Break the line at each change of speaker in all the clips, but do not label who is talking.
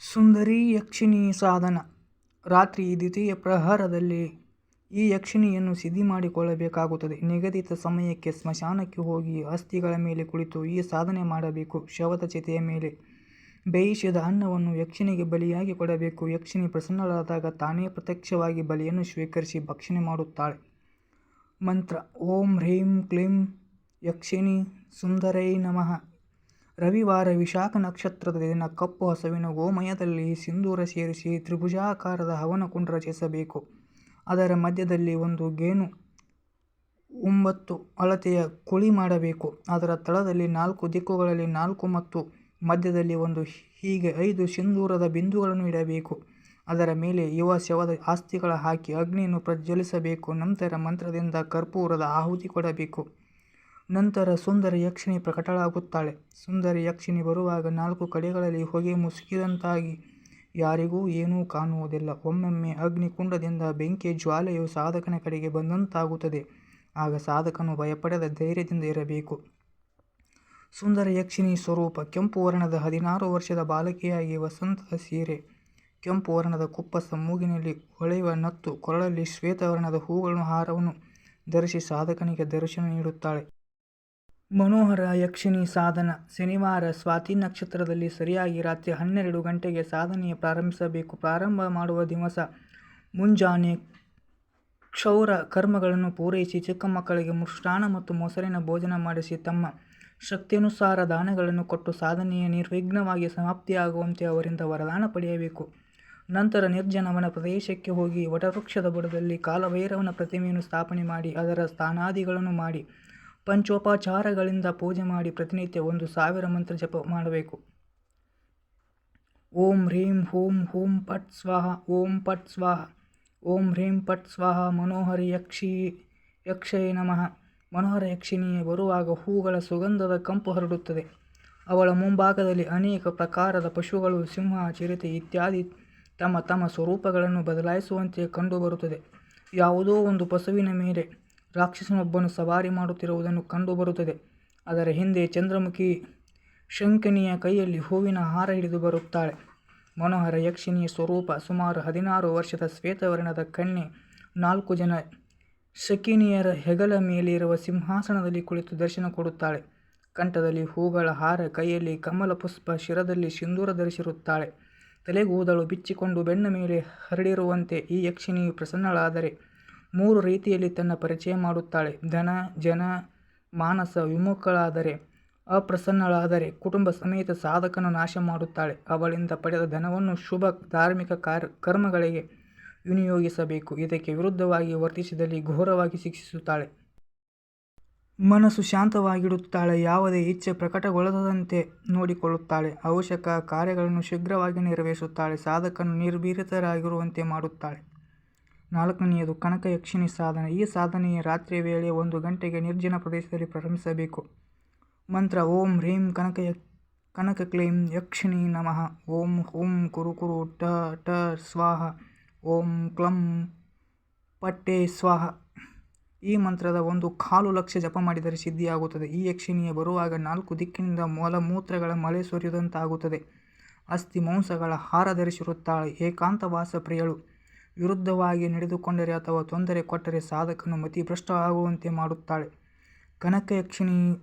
ಸುಂದರಿ ಯಕ್ಷಿಣಿ ಸಾಧನ. ರಾತ್ರಿ ದ್ವಿತೀಯ ಪ್ರಹರದಲ್ಲಿ ಈ ಯಕ್ಷಿಣಿಯನ್ನು ಸಿದ್ಧಿ ಮಾಡಿಕೊಳ್ಳಬೇಕಾಗುತ್ತದೆ. ನಿಗದಿತ ಸಮಯಕ್ಕೆ ಸ್ಮಶಾನಕ್ಕೆ ಹೋಗಿ ಅಸ್ಥಿಗಳ ಮೇಲೆ ಕುಳಿತು ಈ ಸಾಧನೆ ಮಾಡಬೇಕು. ಶವದ ಚಿತೆಯ ಮೇಲೆ ಬೇಯಿಸಿದ ಅನ್ನವನ್ನು ಯಕ್ಷಿಣಿಗೆ ಬಲಿಯಾಗಿ ಕೊಡಬೇಕು. ಯಕ್ಷಿಣಿ ಪ್ರಸನ್ನಳಾದಾಗ ತಾನೇ ಪ್ರತ್ಯಕ್ಷವಾಗಿ ಬಲಿಯನ್ನು ಸ್ವೀಕರಿಸಿ ಭಕ್ಷಣೆ ಮಾಡುತ್ತಾಳೆ. ಮಂತ್ರ: ಓಂ ಹ್ರೀಂ ಕ್ಲೀಂ ಯಕ್ಷಿಣಿ ಸುಂದರೈ ನಮಃ. ರವಿವಾರ ವಿಶಾಖ ನಕ್ಷತ್ರದ ದಿನ ಕಪ್ಪು ಹಸುವಿನ ಗೋಮಯದಲ್ಲಿ ಸಿಂಧೂರ ಸೇರಿಸಿ ತ್ರಿಭುಜಾಕಾರದ ಹವನಕುಂಡ ರಚಿಸಬೇಕು. ಅದರ ಮಧ್ಯದಲ್ಲಿ ಒಂದು ಗೇಣು 9 ಅಳತೆಯ ಕುಳಿ ಮಾಡಬೇಕು. ಅದರ ತಳದಲ್ಲಿ 4 ದಿಕ್ಕುಗಳಲ್ಲಿ 4 ಮತ್ತು ಮಧ್ಯದಲ್ಲಿ 1, ಹೀಗೆ 5 ಸಿಂಧೂರದ ಬಿಂದುಗಳನ್ನು ಇಡಬೇಕು. ಅದರ ಮೇಲೆ ಯುವ ಶವದ ಅಸ್ಥಿಗಳ ಹಾಕಿ ಅಗ್ನಿಯನ್ನು ಪ್ರಜ್ವಲಿಸಬೇಕು. ನಂತರ ಮಂತ್ರದಿಂದ ಕರ್ಪೂರದ ಆಹುತಿ ಕೊಡಬೇಕು. ನಂತರ ಸುಂದರ ಯಕ್ಷಿಣಿ ಪ್ರಕಟಳಾಗುತ್ತಾಳೆ. ಸುಂದರಿ ಯಕ್ಷಿಣಿ ಬರುವಾಗ 4 ಕಡೆಗಳಲ್ಲಿ ಹೊಗೆ ಮುಸುಕಿದಂತಾಗಿ ಯಾರಿಗೂ ಏನೂ ಕಾಣುವುದಿಲ್ಲ. ಒಮ್ಮೊಮ್ಮೆ ಅಗ್ನಿಕುಂಡದಿಂದ ಬೆಂಕಿಯ ಜ್ವಾಲೆಯು ಸಾಧಕನ ಕಡೆಗೆ ಬಂದಂತಾಗುತ್ತದೆ. ಆಗ ಸಾಧಕನು ಭಯಪಡದ ಧೈರ್ಯದಿಂದ ಇರಬೇಕು. ಸುಂದರ ಯಕ್ಷಿಣಿ ಸ್ವರೂಪ: ಕೆಂಪು ವರ್ಣದ 16 ವರ್ಷದ ಬಾಲಕಿಯಾಗಿ ವಸಂತದ ಸೀರೆ, ಕೆಂಪು ವರ್ಣದ ಕುಪ್ಪಸ, ಮೂಗಿನಲ್ಲಿ ಹೊಳೆಯುವ ನತ್ತು, ಕೊರಳಲ್ಲಿ ಶ್ವೇತವರ್ಣದ ಹೂಗಳ ಹಾರವನ್ನು ಧರಿಸಿ ಸಾಧಕನಿಗೆ ದರ್ಶನ ನೀಡುತ್ತಾಳೆ. ಮನೋಹರ ಯಕ್ಷಿಣಿ ಸಾಧನ. ಶನಿವಾರ ಸ್ವಾತಿ ನಕ್ಷತ್ರದಲ್ಲಿ ಸರಿಯಾಗಿ ರಾತ್ರಿ 12 ಗಂಟೆಗೆ ಸಾಧನೆಯ ಪ್ರಾರಂಭಿಸಬೇಕು. ಪ್ರಾರಂಭ ಮಾಡುವ ದಿವಸ ಮುಂಜಾನೆ ಕ್ಷೌರ ಕರ್ಮಗಳನ್ನು ಪೂರೈಸಿ ಚಿಕ್ಕ ಮಕ್ಕಳಿಗೆ ಮೃಷ್ಟಾನ್ನ ಮತ್ತು ಮೊಸರಿನ ಭೋಜನ ಮಾಡಿಸಿ ತಮ್ಮ ಶಕ್ತಿಯನುಸಾರ ದಾನಗಳನ್ನು ಕೊಟ್ಟು ಸಾಧನೆಯ ನಿರ್ವಿಘ್ನವಾಗಿ ಸಮಾಪ್ತಿಯಾಗುವಂತೆ ಅವರಿಂದ ವರದಾನ ಪಡೆಯಬೇಕು. ನಂತರ ನಿರ್ಜನವನ ಪ್ರದೇಶಕ್ಕೆ ಹೋಗಿ ವಟವೃಕ್ಷದ ಬುಡದಲ್ಲಿ ಕಾಲಭೈರವನ ಪ್ರತಿಮೆಯನ್ನು ಸ್ಥಾಪನೆ ಮಾಡಿ ಅದರ ಸ್ನಾನಾದಿಗಳನ್ನು ಮಾಡಿ ಪಂಚೋಪಚಾರಗಳಿಂದ ಪೂಜೆ ಮಾಡಿ ಪ್ರತಿನಿತ್ಯ 1000 ಮಂತ್ರ ಜಪ ಮಾಡಬೇಕು. ಓಂ ಹ್ರೀಂ ಹೂಂ ಹೂಂ ಪಟ್ ಸ್ವಾಹ. ಓಂ ಪಟ್ ಸ್ವಾಹ. ಓಂ ಹ್ರೀಂ ಪಟ್ ಸ್ವಾಹ. ಮನೋಹರಿ ಯಕ್ಷೈ ನಮಃ. ಮನೋಹರ ಯಕ್ಷಿಣಿಯೇ ಬರುವಾಗ ಹೂಗಳ ಸುಗಂಧದ ಕಂಪು ಹರಡುತ್ತದೆ. ಅವಳ ಮುಂಭಾಗದಲ್ಲಿ ಅನೇಕ ಪ್ರಕಾರದ ಪಶುಗಳು ಸಿಂಹ, ಚಿರತೆ ಇತ್ಯಾದಿ ತಮ್ಮ ತಮ್ಮ ಸ್ವರೂಪಗಳನ್ನು ಬದಲಾಯಿಸುವಂತೆ ಕಂಡುಬರುತ್ತದೆ. ಯಾವುದೋ ಒಂದು ಪಶುವಿನ ಮೇಲೆ ರಾಕ್ಷಸನೊಬ್ಬನು ಸವಾರಿ ಮಾಡುತ್ತಿರುವುದನ್ನು ಕಂಡುಬರುತ್ತದೆ. ಅದರ ಹಿಂದೆ ಚಂದ್ರಮುಖಿ ಶಂಖಿನಿಯ ಕೈಯಲ್ಲಿ ಹೂವಿನ ಹಾರ ಹಿಡಿದು ಬರುತ್ತಾಳೆ. ಮನೋಹರ ಯಕ್ಷಿಣಿಯ ಸ್ವರೂಪ: ಸುಮಾರು 16 ವರ್ಷದ ಶ್ವೇತವರ್ಣದ ಕನ್ಯೆ 4 ಜನ ಶಕಿನಿಯರ ಹೆಗಲ ಮೇಲಿರುವ ಸಿಂಹಾಸನದಲ್ಲಿ ಕುಳಿತು ದರ್ಶನ ಕೊಡುತ್ತಾಳೆ. ಕಂಠದಲ್ಲಿ ಹೂಗಳ ಹಾರ, ಕೈಯಲ್ಲಿ ಕಮಲ ಪುಷ್ಪ, ಶಿರದಲ್ಲಿ ಸಿಂಧೂರ ಧರಿಸಿರುತ್ತಾಳೆ. ತಲೆಗೂದಲು ಬಿಚ್ಚಿಕೊಂಡು ಬೆನ್ನ ಮೇಲೆ ಹರಡಿರುವಂತೆ ಈ ಯಕ್ಷಿಣಿಯು ಪ್ರಸನ್ನಳಾದರೆ 3 ರೀತಿಯಲ್ಲಿ ತನ್ನ ಪರಿಚಯ ಮಾಡುತ್ತಾಳೆ. ಧನ, ಜನ, ಮಾನಸ ವಿಮುಖಳಾದರೆ, ಅಪ್ರಸನ್ನಳಾದರೆ ಕುಟುಂಬ ಸಮೇತ ಸಾಧಕನ ನಾಶ ಮಾಡುತ್ತಾಳೆ. ಅವಳಿಂದ ಪಡೆದ ಧನವನ್ನು ಶುಭ ಧಾರ್ಮಿಕ ಕರ್ಮಗಳಿಗೆ ವಿನಿಯೋಗಿಸಬೇಕು. ಇದಕ್ಕೆ ವಿರುದ್ಧವಾಗಿ ವರ್ತಿಸಿದಲ್ಲಿ ಘೋರವಾಗಿ ಶಿಕ್ಷಿಸುತ್ತಾಳೆ. ಮನಸ್ಸು ಶಾಂತವಾಗಿಡುತ್ತಾಳೆ. ಯಾವುದೇ ಇಚ್ಛೆ ಪ್ರಕಟಗೊಳ್ಳದಂತೆ ನೋಡಿಕೊಳ್ಳುತ್ತಾಳೆ. ಅವಶ್ಯಕ ಕಾರ್ಯಗಳನ್ನು ಶೀಘ್ರವಾಗಿ ನೆರವೇರಿಸುತ್ತಾಳೆ. ಸಾಧಕನು ನಿರ್ಭೀತರಾಗಿರುವಂತೆ ಮಾಡುತ್ತಾಳೆ. 4ನೇಯದು ಕನಕ ಯಕ್ಷಿಣಿ ಸಾಧನ. ಈ ಸಾಧನೆಯ ರಾತ್ರಿಯ ವೇಳೆ 1 ಗಂಟೆಗೆ ನಿರ್ಜನ ಪ್ರದೇಶದಲ್ಲಿ ಪ್ರಾರಂಭಿಸಬೇಕು. ಮಂತ್ರ: ಓಂ ಹ್ರೀಂ ಕನಕ ಕ್ಲೀಂ ಯಕ್ಷಿಣಿ ನಮಃ. ಓಂ ಹೂಂ ಕುರು ಟ ಟ ಸ್ವಾಹ. ಓಂ ಕ್ಲಂ ಪಟ್ಟೆ ಸ್ವಾಹ. ಈ ಮಂತ್ರದ 1/4 ಲಕ್ಷ ಜಪ ಮಾಡಿದರೆ ಸಿದ್ಧಿಯಾಗುತ್ತದೆ. ಈ ಯಕ್ಷಿಣಿಯ ಬರುವಾಗ 4 ದಿಕ್ಕಿನಿಂದ ಮಲಮೂತ್ರಗಳ ಮಳೆ ಸುರಿದಂತಾಗುತ್ತದೆ. ಅಸ್ಥಿ ಮಾಂಸಗಳ ಹಾರ ಧರಿಸಿರುತ್ತಾಳೆ. ಏಕಾಂತವಾಸ ಪ್ರಿಯಳು. ವಿರುದ್ಧವಾಗಿ ನಡೆದುಕೊಂಡರೆ ಅಥವಾ ತೊಂದರೆ ಕೊಟ್ಟರೆ ಸಾಧಕನು ಮತಿಭ್ರಷ್ಟ ಆಗುವಂತೆ ಮಾಡುತ್ತಾಳೆ. ಕನಕ ಯಕ್ಷಿಣಿ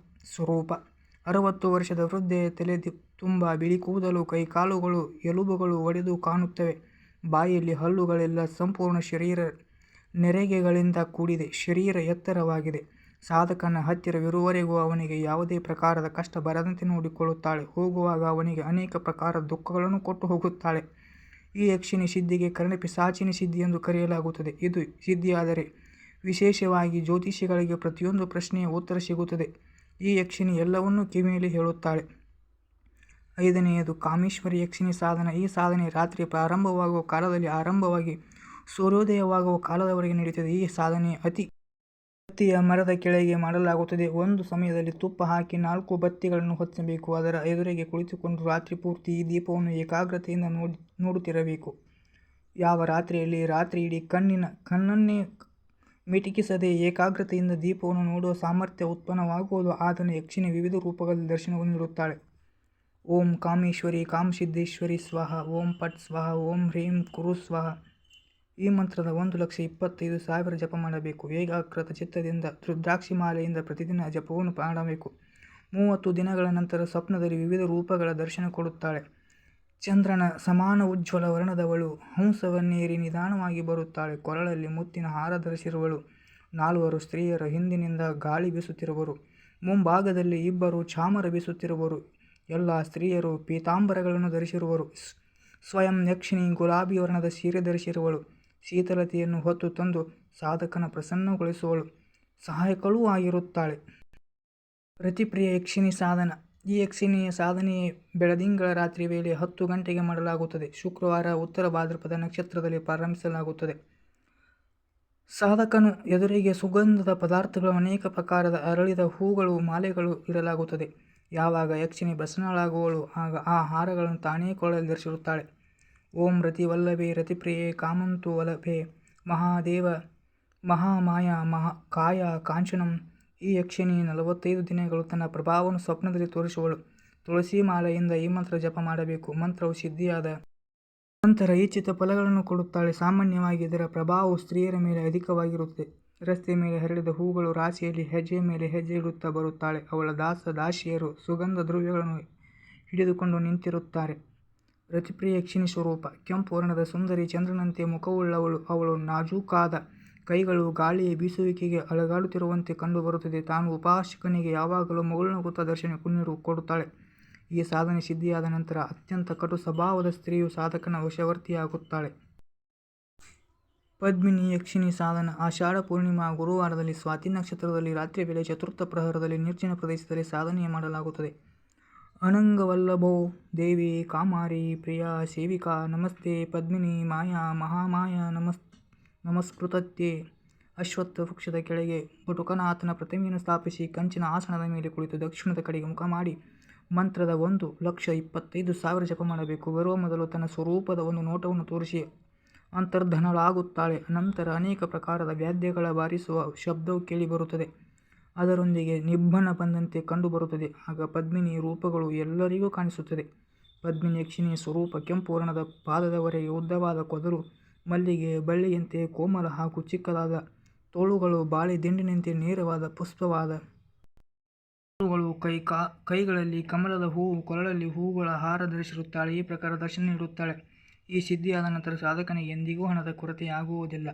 ಸ್ವರೂಪ: 60 ವರ್ಷದ ವೃದ್ಧೆಯ ತಲೆ ತುಂಬ ಬಿಳಿ ಕೂದಲು, ಕೈಕಾಲುಗಳು ಎಲುಬುಗಳು ಒಡೆದು ಕಾಣುತ್ತವೆ. ಬಾಯಲ್ಲಿ ಹಲ್ಲುಗಳಿಲ್ಲ. ಸಂಪೂರ್ಣ ಶರೀರ ನೆರಿಗೆಗಳಿಂದ ಕೂಡಿದೆ. ಶರೀರ ಎತ್ತರವಾಗಿದೆ. ಸಾಧಕನ ಹತ್ತಿರವಿರುವವರೆಗೂ ಅವನಿಗೆ ಯಾವುದೇ ಪ್ರಕಾರದ ಕಷ್ಟ ಬರದಂತೆ ನೋಡಿಕೊಳ್ಳುತ್ತಾಳೆ. ಹೋಗುವಾಗ ಅವನಿಗೆ ಅನೇಕ ಪ್ರಕಾರದ ದುಃಖಗಳನ್ನು ಕೊಟ್ಟು ಹೋಗುತ್ತಾಳೆ. ಈ ಯಕ್ಷಿಣಿ ಸಿದ್ಧಿಗೆ ಕರ್ಣಪಿಶಾಚಿನಿ ಸಿದ್ಧಿ ಎಂದು ಕರೆಯಲಾಗುತ್ತದೆ. ಇದು ಸಿದ್ಧಿಯಾದರೆ ವಿಶೇಷವಾಗಿ ಜ್ಯೋತಿಷಿಗಳಿಗೆ ಪ್ರತಿಯೊಂದು ಪ್ರಶ್ನೆಯ ಉತ್ತರ ಸಿಗುತ್ತದೆ. ಈ ಯಕ್ಷಿಣಿ ಎಲ್ಲವನ್ನೂ ಕಿವಿಯಲ್ಲಿ ಹೇಳುತ್ತಾಳೆ. 5ನೇಯದು ಕಾಮೇಶ್ವರಿ ಯಕ್ಷಿಣಿ ಸಾಧನ. ಈ ಸಾಧನೆ ರಾತ್ರಿ ಪ್ರಾರಂಭವಾಗುವ ಕಾಲದಲ್ಲಿ ಆರಂಭವಾಗಿ ಸೂರ್ಯೋದಯವಾಗುವ ಕಾಲದವರೆಗೆ ನಡೆಯುತ್ತದೆ. ಈ ಸಾಧನೆ ಹತ್ತಿಯ ಮರದ ಕೆಳಗೆ ಮಾಡಲಾಗುತ್ತದೆ. ಒಂದು ಸಮಯದಲ್ಲಿ ತುಪ್ಪ ಹಾಕಿ 4 ಬತ್ತಿಗಳನ್ನು ಹೊತ್ತಿಸಬೇಕು. ಅದರ ಎದುರಿಗೆ ಕುಳಿತುಕೊಂಡು ರಾತ್ರಿ ಪೂರ್ತಿ ಈ ದೀಪವನ್ನು ಏಕಾಗ್ರತೆಯಿಂದ ನೋಡುತ್ತಿರಬೇಕು. ಯಾವ ರಾತ್ರಿಯಲ್ಲಿ ರಾತ್ರಿ ಇಡೀ ಕಣ್ಣನ್ನೇ ಮಿಟುಕಿಸದೆ ಏಕಾಗ್ರತೆಯಿಂದ ದೀಪವನ್ನು ನೋಡುವ ಸಾಮರ್ಥ್ಯ ಉತ್ಪನ್ನವಾಗುವುದು, ಆತನ ಯಕ್ಷಿಣಿ ವಿವಿಧ ರೂಪಗಳಲ್ಲಿ ದರ್ಶನವನ್ನು ನೀಡುತ್ತಾಳೆ. ಓಂ ಕಾಮೇಶ್ವರಿ ಕಾಮಸಿದ್ದೇಶ್ವರಿ ಸ್ವಾಹ. ಓಂ ಪಟ್ ಸ್ವಾಹ. ಓಂ ಹ್ರೀಂ ಕುರು ಸ್ವಾಹ. ಈ ಮಂತ್ರದ 1,25,000 ಜಪ ಮಾಡಬೇಕು. ಏಕಾಗ್ರತ ಚಿತ್ತದಿಂದ ರುದ್ರಾಕ್ಷಿ ಮಾಲೆಯಿಂದ ಪ್ರತಿದಿನ ಜಪವನ್ನು ಮಾಡಬೇಕು. 30 ದಿನಗಳ ನಂತರ ಸ್ವಪ್ನದಲ್ಲಿ ವಿವಿಧ ರೂಪಗಳ ದರ್ಶನ ಕೊಡುತ್ತಾಳೆ. ಚಂದ್ರನ ಸಮಾನ ಉಜ್ವಲ ವರ್ಣದವಳು ಹಂಸವನ್ನೇರಿ ನಿಧಾನವಾಗಿ ಬರುತ್ತಾಳೆ. ಕೊರಳಲ್ಲಿ ಮುತ್ತಿನ ಹಾರ ಧರಿಸಿರುವಳು. 4 ಸ್ತ್ರೀಯರ ಹಿಂದಿನಿಂದ ಗಾಳಿ ಬೀಸುತ್ತಿರುವರು. ಮುಂಭಾಗದಲ್ಲಿ 2 ಚಾಮರ ಬೀಸುತ್ತಿರುವರು. ಎಲ್ಲ ಸ್ತ್ರೀಯರು ಪೀತಾಂಬರಗಳನ್ನು ಧರಿಸಿರುವರು. ಸ್ವಯಂ ಯಕ್ಷಿಣಿ ಗುಲಾಬಿ ವರ್ಣದ ಸೀರೆ ಧರಿಸಿರುವಳು. ಶೀತಲತೆಯನ್ನು ಹೊತ್ತು ತಂದು ಸಾಧಕನ ಪ್ರಸನ್ನಗೊಳಿಸುವಳು. ಸಹಾಯಕಳೂ ಆಗಿರುತ್ತಾಳೆ. ರತಿಪ್ರಿಯ ಯಕ್ಷಿಣಿ ಸಾಧನ. ಈ ಯಕ್ಷಿಣಿಯ ಸಾಧನೆಯೇ ಬೆಳದಿಂಗಳ ರಾತ್ರಿ ವೇಳೆ 10 ಗಂಟೆಗೆ ಮಾಡಲಾಗುತ್ತದೆ. ಶುಕ್ರವಾರ ಉತ್ತರ ಭಾದ್ರಪದ ನಕ್ಷತ್ರದಲ್ಲಿ ಪ್ರಾರಂಭಿಸಲಾಗುತ್ತದೆ. ಸಾಧಕನು ಎದುರಿಗೆ ಸುಗಂಧದ ಪದಾರ್ಥಗಳು, ಅನೇಕ ಪ್ರಕಾರದ ಅರಳಿದ ಹೂಗಳು, ಮಾಲೆಗಳು ಇಡಲಾಗುತ್ತದೆ. ಯಾವಾಗ ಯಕ್ಷಿಣಿ ಪ್ರಸನ್ನಳಾಗುವಳು ಆಗ ಆ ಹಾರಗಳನ್ನು ತಾನೇ ಕೊರಳಲ್ಲಿ ಧರಿಸಿರುತ್ತಾಳೆ. ಓಂ ರತಿವಲ್ಲಭೆ ರತಿಪ್ರಿಯೆ ಕಾಮಂತು ವಲ್ಲಭೆ ಮಹಾದೇವ ಮಹಾಮಾಯ ಕಾಯ ಕಾಂಚನಂ. ಈ ಯಕ್ಷಿಣಿ 45 ದಿನಗಳು ತನ್ನ ಪ್ರಭಾವವನ್ನು ಸ್ವಪ್ನದಲ್ಲಿ ತೋರಿಸುವಳು. ತುಳಸಿ ಮಾಲೆಯಿಂದ ಈ ಮಂತ್ರ ಜಪ ಮಾಡಬೇಕು. ಮಂತ್ರವು ಸಿದ್ಧಿಯಾದ ನಂತರ ಇಚ್ಛಿತ ಫಲಗಳನ್ನು ಕೊಡುತ್ತಾಳೆ. ಸಾಮಾನ್ಯವಾಗಿ ಇದರ ಪ್ರಭಾವವು ಸ್ತ್ರೀಯರ ಮೇಲೆ ಅಧಿಕವಾಗಿರುತ್ತದೆ. ರಸ್ತೆ ಮೇಲೆ ಹರಡಿದ ಹೂಗಳು ರಾಶಿಯಲ್ಲಿ ಹೆಜ್ಜೆಯ ಮೇಲೆ ಹೆಜ್ಜೆ ಇಡುತ್ತಾ ಬರುತ್ತಾಳೆ. ಅವಳ ದಾಸಿಯರು ಸುಗಂಧ ದ್ರವ್ಯಗಳನ್ನು ಹಿಡಿದುಕೊಂಡು ನಿಂತಿರುತ್ತಾರೆ. ರತಿಪ್ರಿಯ ಯಕ್ಷಿಣಿ ಸ್ವರೂಪ. ಕೆಂಪು ವರ್ಣದ ಸುಂದರಿ, ಚಂದ್ರನಂತೆ ಮುಖವುಳ್ಳವಳು. ಅವಳು ನಾಜೂಕಾದ ಕೈಗಳು ಗಾಳಿಯ ಬೀಸುವಿಕೆಗೆ ಅಲುಗಾಡುತ್ತಿರುವಂತೆ ಕಂಡುಬರುತ್ತದೆ. ತಾನು ಉಪಾಸಕನಿಗೆ ಯಾವಾಗಲೂ ಮಗುಳುನಗುತ್ತಾ ದರ್ಶನ ಕೊಡುತ್ತಾಳೆ. ಈ ಸಾಧನೆ ಸಿದ್ಧಿಯಾದ ನಂತರ ಅತ್ಯಂತ ಕಟು ಸ್ವಭಾವದ ಸ್ತ್ರೀಯು ಸಾಧಕನ ವಶವರ್ತಿಯಾಗುತ್ತಾಳೆ. ಪದ್ಮಿನಿ ಯಕ್ಷಿಣಿ ಸಾಧನ. ಆಷಾಢ ಪೂರ್ಣಿಮಾ ಗುರುವಾರದಲ್ಲಿ ಸ್ವಾತಿ ನಕ್ಷತ್ರದಲ್ಲಿ ರಾತ್ರಿ ವೇಳೆ ಚತುರ್ಥ ಪ್ರಹರದಲ್ಲಿ ನಿರ್ಜನ ಪ್ರದೇಶದಲ್ಲಿ ಸಾಧನೆ ಮಾಡಲಾಗುತ್ತದೆ. ಅನಂಗವಲ್ಲಭೋ ದೇವಿ ಕಾಮಾರಿ ಪ್ರಿಯಾ ಸೇವಿಕಾ ನಮಸ್ತೆ ಪದ್ಮಿನಿ ಮಾಯಾ ಮಹಾಮಾಯ ನಮಸ್ಕೃತತ್ಯೆ. ಅಶ್ವತ್ಥ ವೃಕ್ಷದ ಕೆಳಗೆ ಬಟುಕನಾಥನ ಪ್ರತಿಮೆಯನ್ನು ಸ್ಥಾಪಿಸಿ ಕಂಚಿನ ಆಸನದ ಮೇಲೆ ಕುಳಿತು ದಕ್ಷಿಣದ ಕಡೆಗೆ ಮುಖ ಮಾಡಿ ಮಂತ್ರದ 1,25,000 ಜಪ ಮಾಡಬೇಕು. ಬರುವ ಮೊದಲು ತನ್ನ ಸ್ವರೂಪದ ಒಂದು ನೋಟವನ್ನು ತೋರಿಸಿ ಅಂತರ್ಧನಳಾಗುತ್ತಾಳೆ. ನಂತರ ಅನೇಕ ಪ್ರಕಾರದ ವಾದ್ಯಗಳ ಬಾರಿಸುವ ಶಬ್ದವು ಕೇಳಿಬರುತ್ತದೆ. ಅದರೊಂದಿಗೆ ನಿಬ್ಬಣ ಬಂದಂತೆ ಕಂಡುಬರುತ್ತದೆ. ಆಗ ಪದ್ಮಿನಿ ರೂಪಗಳು ಎಲ್ಲರಿಗೂ ಕಾಣಿಸುತ್ತದೆ. ಪದ್ಮಿನಿ ಯಕ್ಷಿಣಿಯ ಸ್ವರೂಪ ಕೆಂಪು ವರ್ಣದ ಪಾದದವರೆಗೆ ಉದ್ದವಾದ ಕೂದಲು, ಮಲ್ಲಿಗೆ ಬಳ್ಳಿಯಂತೆ ಕೋಮಲ ಹಾಗೂ ಚಿಕ್ಕದಾದ ತೋಳುಗಳು, ಬಾಳೆ ದಿಂಡಿನಂತೆ ನೇರವಾದ ಪುಷ್ಪವಾದ ಕಾಲುಗಳು, ಕೈಗಳಲ್ಲಿ ಕಮಲದ ಹೂವು, ಕೊರಳಲ್ಲಿ ಹೂವುಗಳ ಹಾರ ಧರಿಸಿರುತ್ತಾಳೆ. ಈ ಪ್ರಕಾರ ದರ್ಶನ ನೀಡುತ್ತಾಳೆ. ಈ ಸಿದ್ಧಿಯಾದ ನಂತರ ಸಾಧಕನಿಗೆ ಎಂದಿಗೂ ಹಣದ ಕೊರತೆಯಾಗುವುದಿಲ್ಲ.